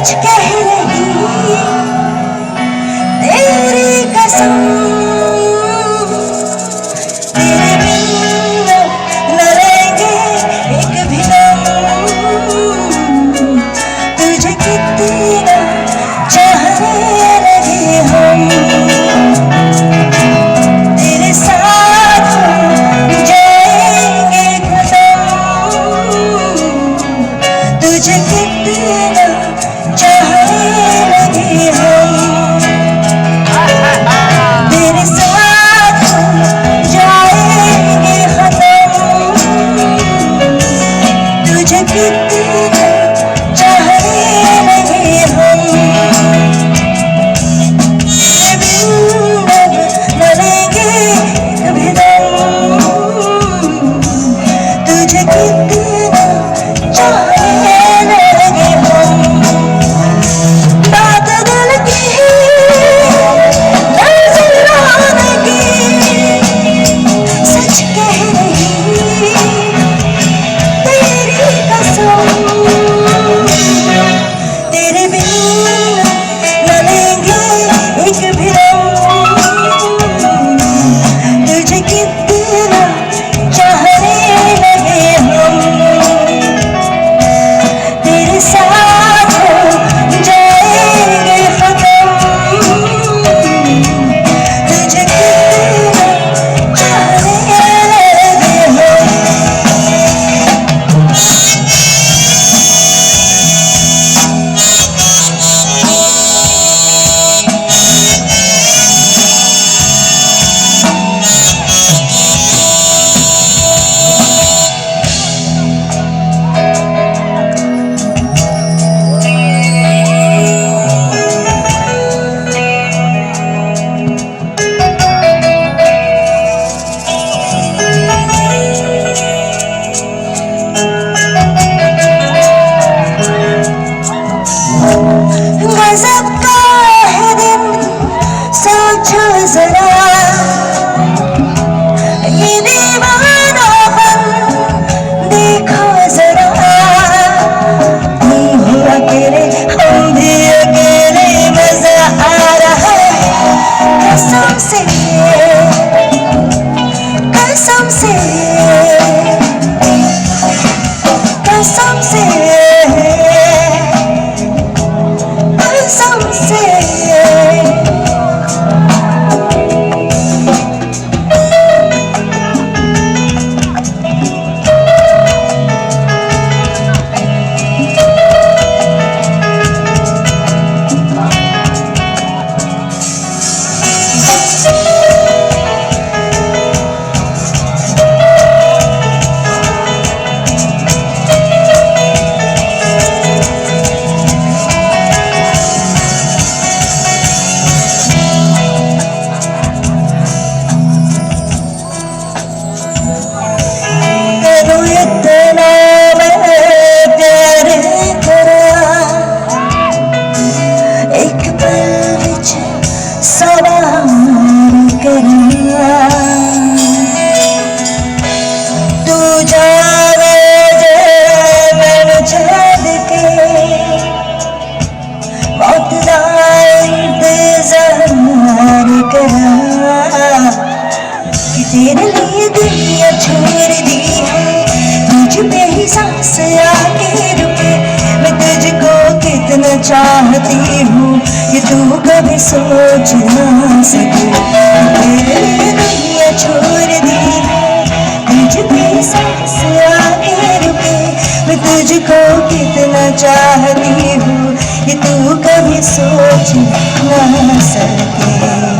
सच कह रही तेरी कसम, तेरे बिन न लेंगे एक भी दम। तुझे कितना चाहने लगे हम, तेरे साथ जाएंगे खत्म। तुझे कितना चाहने लगे हम, तेरे साथ जाएंगे खत्म। तुझे कितना चाहने लगे हम, तेरे बिन न लेंगे कभी दम। तुझे कितना चाहने लगे हम, बात दिल की नजराने की, सच कह रही तेरी कसम। तेरे बिन न लेंगे एक भी दम। तुझे कितना चाहने लगे हम, तेरे साथ जाएंगे खत्म। तुझे कितना चाहने लगे हम। गजब का है दिन, सोचो जरा, ये दीवानापन देखो जरा। तुम हो अकेले, हम भी अकेले, मजा आ रहा है कसम से, कसम से, कसम से, कसम से। करूं इतना मैं प्यार करा, एक पल विच सवार करा। तू जावे जे मैनू छड्ड के, मौत दा इंतजार करा। कि तेरे लिए दुनिया छोड़ दी है, तुझ पे ही सांस आके रुके। मैं तुझको कितना चाहती हूँ ये तू कभी सोच ना सके। तेरे लिए दुनिया छोड़ दी है, तुझ पे ही सांस आके रुके। मैं तुझको कितना चाहती हूँ ये तू कभी सोच ना सके।